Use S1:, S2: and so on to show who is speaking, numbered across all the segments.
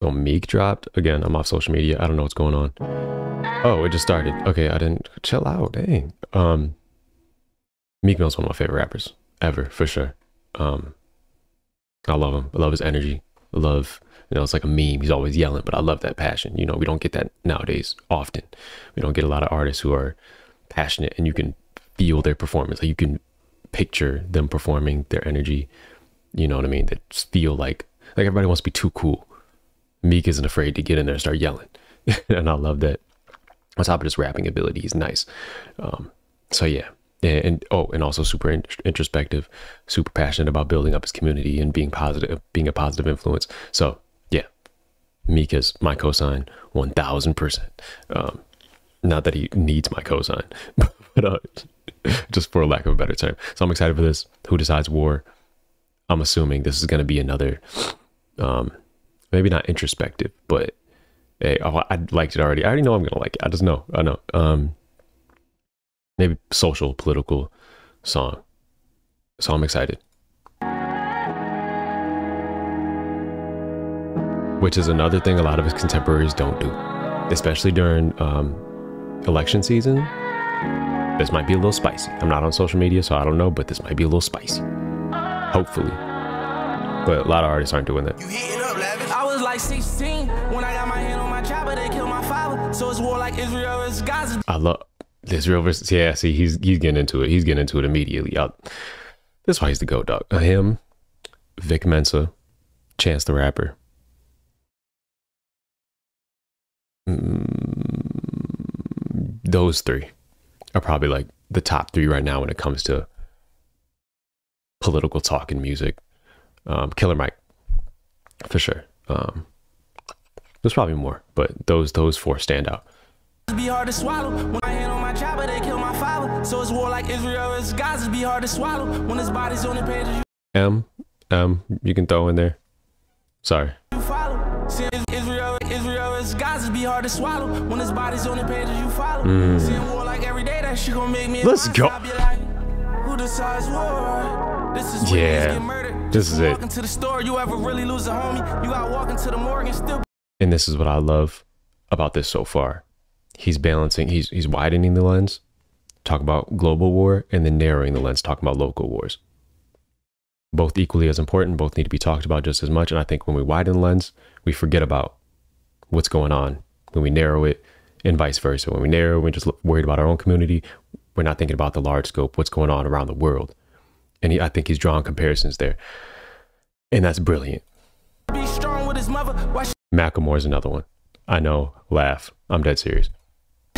S1: Oh, Meek dropped again. I'm off social media. I don't know what's going on. Oh, it just started. Okay, I didn't chill out. Dang. Meek Mill's one of my favorite rappers ever, for sure. I love him. I love his energy. I love, it's like a meme. He's always yelling, but I love that passion. We don't get that nowadays often. We don't get a lot of artists who are passionate and you can feel their performance. Like you can picture them performing, their energy. You know what I mean? That just feel like everybody wants to be too cool. Meek isn't afraid to get in there and start yelling. And I love that. On top of his rapping ability, he's nice. So yeah. And also super introspective, super passionate about building up his community and being positive, being a positive influence. So yeah, Meek is my cosign 1000%. Not that he needs my cosign, but just for lack of a better term. So I'm excited for this. Who Decides War? I'm assuming this is going to be another, maybe not introspective, but hey, I liked it already. I already know I'm going to like it. I know. Maybe social, political song. So I'm excited. Which is another thing a lot of his contemporaries don't do, especially during election season. This might be a little spicy. I'm not on social media, so I don't know, but this might be a little spicy. Hopefully. But a lot of artists aren't doing that.
S2: I was like 16 when I got my hand on my chopper, they killed my father. So it's war like Israel versus Gaza.
S1: I love Israel versus, yeah, see, he's getting into it. He's getting into it immediately. That's why he's the GOAT, dog. Him, Vic Mensa, Chance the Rapper. Those three are probably like the top three right now when it comes to political talk and music. Killer Mike, for sure. There's probably more, but those four stand out.
S2: Be hard to swallow when I hand on my chopper, they kill my father. So it's war like Israel versus Gaza. Be hard to swallow when his body's on the page.
S1: You can throw in there. Sorry.
S2: You follow. Israel versus Gaza. Be hard to swallow when his body's on the page. You follow. Seeing war like every day. That shit gonna make me.
S1: Let's go.
S2: Like, who decides war? This is
S1: yeah.
S2: Get murdered.
S1: This is it.
S2: Walking to the store, you ever really lose a homie? You got walking to the morgue and still.
S1: And this is what I love about this so far. He's balancing, he's widening the lens, talk about global war, and then narrowing the lens, talking about local wars. Both equally as important, both need to be talked about just as much. And I think when we widen the lens, we forget about what's going on. When we narrow it, and vice versa. When we narrow, we're just worried about our own community. We're not thinking about the large scope, what's going on around the world. And I think he's drawing comparisons there. And that's brilliant.
S2: Be strong with his mother.
S1: Macklemore's another one. I know, laugh. I'm dead serious.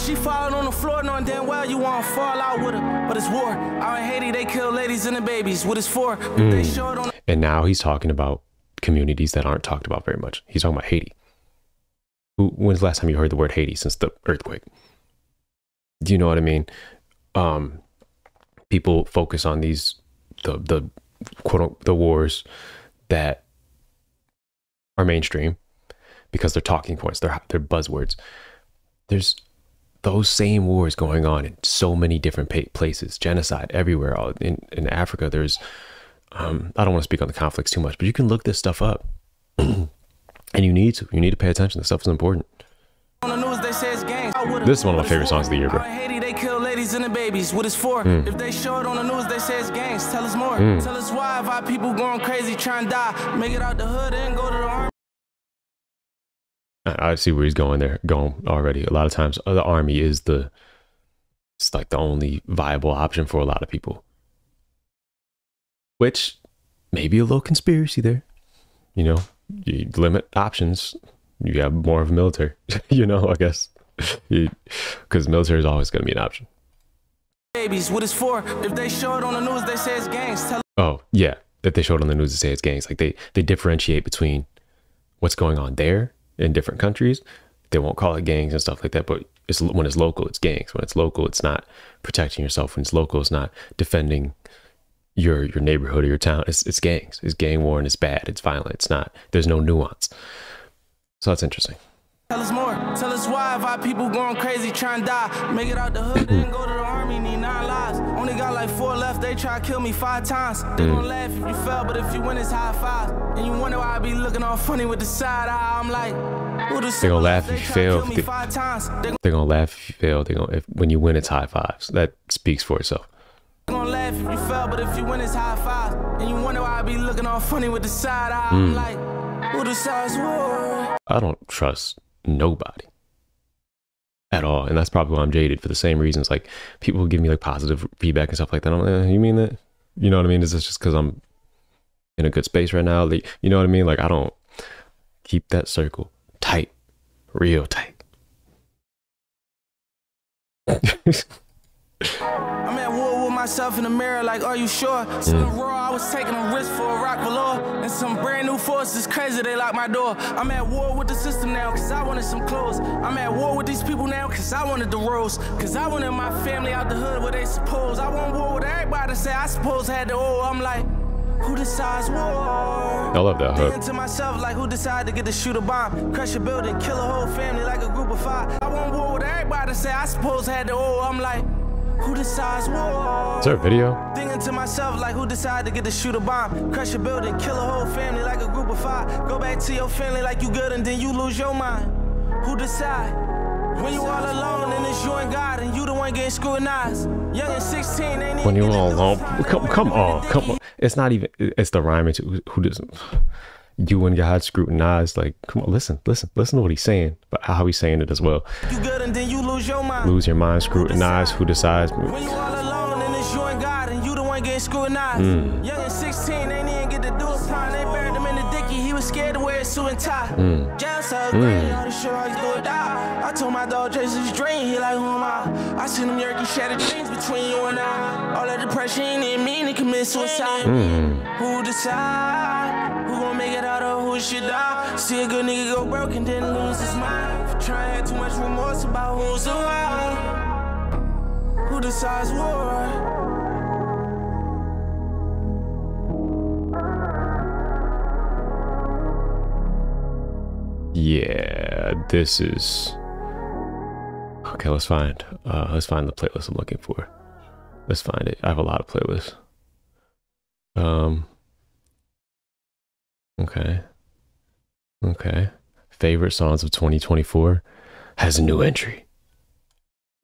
S2: She falling on the floor knowing damn well you want to fall out with her. But it's war. Out in Haiti, they kill ladies and the babies. What it's for. They show it on.
S1: And now he's talking about communities that aren't talked about very much. He's talking about Haiti. When's the last time you heard the word Haiti since the earthquake? Do you know what I mean? People focus on these, the quote, the wars that are mainstream because they're talking points, they're buzzwords. There's those same wars going on in so many different places, genocide everywhere. In Africa, there's, I don't want to speak on the conflicts too much, but you can look this stuff up. And you need to pay attention. This stuff is important.
S2: On the news, they say it's gangs.
S1: This is one of my favorite songs of the year, bro.
S2: Out in Haiti, they kill ladies and the babies. What it's for. If they show it on the news, they say it's gangs. Tell us more. Tell us why people going crazy, trying to die. Make it out the hood and go to the army.
S1: I see where he's going already. A lot of times the army is it's like the only viable option for a lot of people, which may be a little conspiracy there. You limit options, you have more of a military, I guess, because military is always going to be an option.
S2: Babies, what it's for. If they show it on the news, they say it's gangs.
S1: Oh yeah, if they show it on the news, they say it's gangs. Like they differentiate between what's going on there in different countries. They won't call it gangs and stuff like that, but when it's local, it's gangs. When it's local, it's not protecting yourself. When it's local, it's not defending your neighborhood or your town. It's gangs. It's gang war, and it's bad. It's violent. It's not. There's no nuance. So that's interesting.
S2: Tell us more. Tell us why people going crazy trying to die. Make it out the hood, then go to the army, need 9 lives. Only got like 4 left, they try to kill me 5 times. They gon' laugh if you fell, but if you win, it's high fives. And you wonder why I be looking all funny with the side eye. I'm like,
S1: they gonna laugh if you fail. They gonna laugh if you fail. When you win, it's high fives. That speaks for itself.
S2: Gonna laugh if you fell, but if you win, it's high fives. And you wonder why I be looking all funny with the side eye. I'm like, who decides war?
S1: I don't trust nobody at all, and that's probably why I'm jaded for the same reasons. Like, people who give me like positive feedback and stuff like that, I'm like, you mean that? You know what I mean? Is this just because I'm in a good space right now? Like, you know what I mean? Like, I don't keep that circle tight, real tight.
S2: I'm at war with myself in the mirror, like, are you sure? Something raw, I was taking a risk for a rock velour. And some brand new forces crazy, they locked my door. I'm at war with the system now, cause I wanted some clothes. I'm at war with these people now, cause I wanted the rose. Cause I wanted my family out the hood where they suppose. I want war with everybody to say I suppose had the old. I'm like, who decides war?
S1: I love that hook.
S2: To myself, like, who decided to get to shoot a bomb, crush a building, kill a whole family like a group of 5. I want war with everybody to say I suppose had the old. I'm like, who decides war?
S1: Is there a video?
S2: Thinking to myself, like, who decided to get to shoot a bomb, crush a building, kill a whole family like a group of 5. Go back to your family like you good and then you lose your mind. Who decide? When you all alone and it's you and God and you the one getting scrutinized. Young and 16, ain't
S1: when you all alone. Come on. It's not even, it's the rhyming to who doesn't. You and God scrutinized. Like, come on, listen to what he's saying, but how he's saying it as well.
S2: You good and then you lose your mind.
S1: Lose your mind, scrutinize. Who decides?
S2: When you all alone and it's you and God and you the one getting scrutinized. Young and 16, ain't even get to do a fine. They buried him in the dicky. He was scared to wear a suit and tie. Jail so green, all the shit I do or die. I told my dog Jason his dream. He like, who am I? I seen them Yerky shattered dreams between you and I. All that depression ain't mean to commit suicide. Who decide? Who gon' make it out of who should die? See a good nigga go broke and then lose his mind. For trying to have too much remorse about who's around. Who decides war?
S1: Yeah, this is okay. Let's find the playlist I'm looking for. Let's find it. I have a lot of playlists. Okay. Favorite songs of 2024 has a new entry.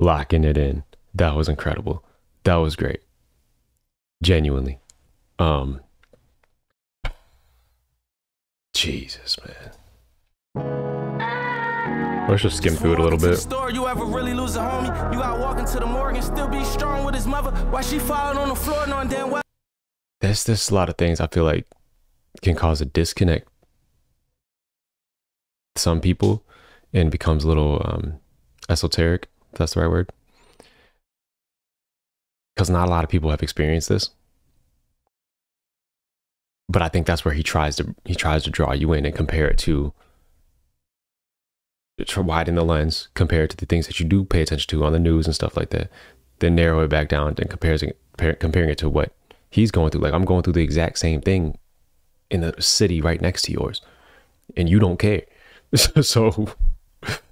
S1: Locking it in. That was incredible. That was great. Genuinely. Jesus, man. Let's just skim through it a little bit.
S2: You ever really lose a homie? You got walking to the morgue and still be strong with his mother while she falling on the floor knowing damn well.
S1: There's a lot of things I feel like can cause a disconnect some people and becomes a little esoteric, if that's the right word. Because not a lot of people have experienced this. But I think that's where he tries to draw you in and compare it to widen the lens, compare it to the things that you do pay attention to on the news and stuff like that. Then narrow it back down and comparing it to what he's going through. Like, I'm going through the exact same thing in the city right next to yours, and you don't care. So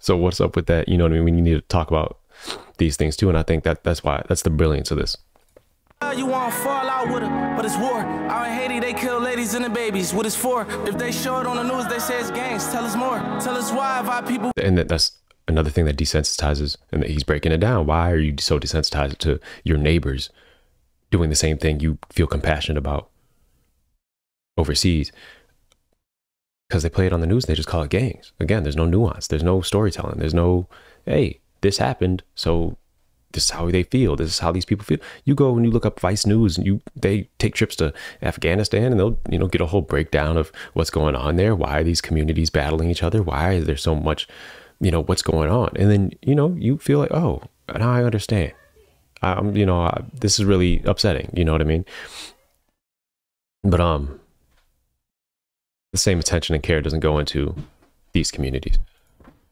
S1: what's up with that? You know what I mean? We need to talk about these things too, and I think that's the brilliance of this.
S2: You want to fall out with her, but it's war. Out in Haiti, they kill ladies and the babies. What it's for? If they show it on the news, they say it's gangs. Tell us more. Tell us why people.
S1: And that's another thing that desensitizes, and that he's breaking it down. Why are you so desensitized to your neighbors doing the same thing you feel compassionate about overseas? Because they play it on the news, and they just call it gangs. Again, there's no nuance. There's no storytelling. There's no, hey, this happened, so this is how they feel. This is how these people feel. You go and you look up Vice News, and they take trips to Afghanistan, and they'll get a whole breakdown of what's going on there. Why are these communities battling each other? Why is there so much, what's going on? And then you feel like, oh, now I understand. This is really upsetting. You know what I mean? But the same attention and care doesn't go into these communities.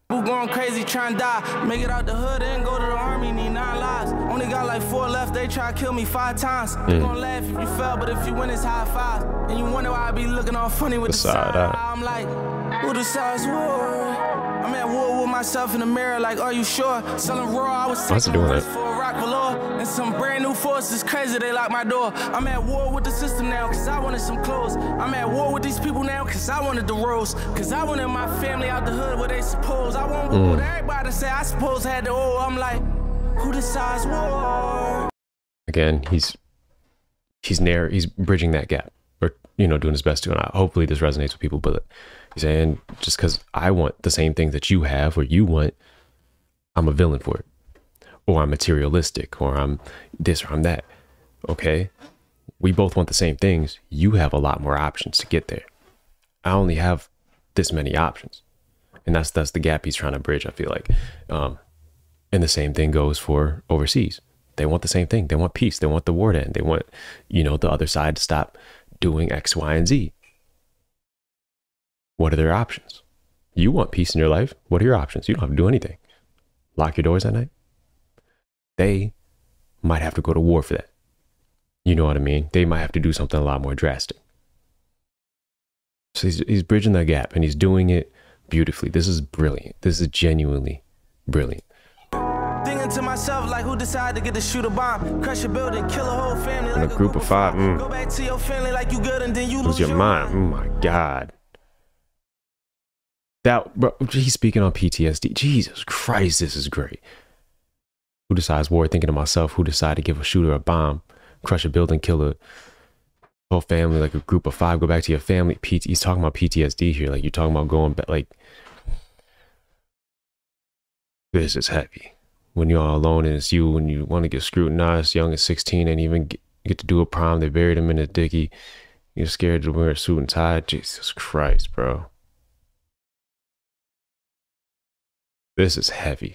S2: Who going crazy trying to die? Make it out the hood and go to the army, need 9 lives. Only got like 4 left, they try to kill me 5 times. They gon' laugh if you fell, but if you win, it's high fives. And you wonder why I be looking all funny with the side eye. I'm like, who decides war? I'm at war with myself in the mirror, like, are you sure? Selling raw, I was taking a risk for a rock below. And some brand new forces, crazy, they locked my door. I'm at war with the system now, cause I wanted some clothes. I'm at war with these people now, cause I wanted the rose. Cause I wanted my family out the hood where they suppose. I want what everybody say, I suppose I had the old. I'm like, who decides war?
S1: Again, he's bridging that gap, or, you know, doing his best to. And hopefully this resonates with people, but he's saying, just because I want the same thing that you have or you want, I'm a villain for it, or I'm materialistic, or I'm this, or I'm that. Okay, we both want the same things. You have a lot more options to get there. I only have this many options, and that's the gap he's trying to bridge, I feel like. And the same thing goes for overseas. They want the same thing. They want peace. They want the war to end. They want, you know, the other side to stop doing X, Y, and Z. What are their options? You want peace in your life. What are your options? You don't have to do anything. Lock your doors at night. They might have to go to war for that. You know what I mean? They might have to do something a lot more drastic. So he's bridging that gap, and he's doing it beautifully. This is brilliant. This is genuinely brilliant.
S2: Thinking to myself, like, who decided to get to shoot a bomb, crush a building, kill a whole family like
S1: a group of five.
S2: Go back to your family like you good, and then you
S1: lose your mind. Oh my God. That, bro, he's speaking on PTSD. Jesus Christ, this is great. Who decides war? Thinking to myself, who decided to give a shooter a bomb, crush a building, kill a whole family like a group of five, go back to your family. He's talking about PTSD here. Like, you're talking about going back. Like, this is heavy. When you're all alone and it's you, and you want to get scrutinized, young as 16, and even get to do a prom, they buried him in a dicky. You're scared to wear a suit and tie. Jesus Christ, bro. This is heavy.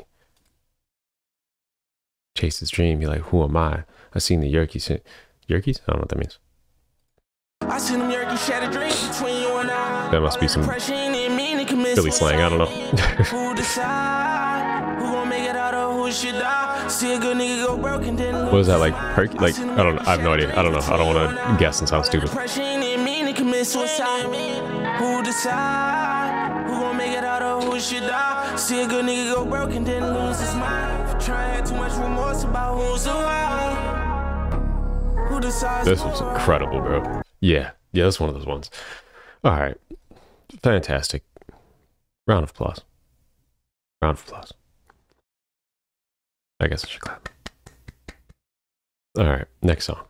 S1: Chase his dream. You're like, who am I? I seen the Yerkees. Yerkees? I don't know what that means.
S2: I seen them Yerkees shatter dreams between you and I.
S1: That must be some Philly slang. I don't know.
S2: Who decide? Who gonna make it out of who should die? See a good nigga go broke and then lose.
S1: What is that, like? Like, I don't know. I have no idea. I don't know. I don't want to guess and sound stupid.
S2: Who decide? Who gonna make it out of who should die? See a good nigga go broke and then lose his mind. Trying too much remorse about who's alive. Who decides?
S1: This was incredible, bro. Yeah, that's one of those ones. All right, fantastic. Round of applause. Round of applause. I guess I should clap. All right, next song.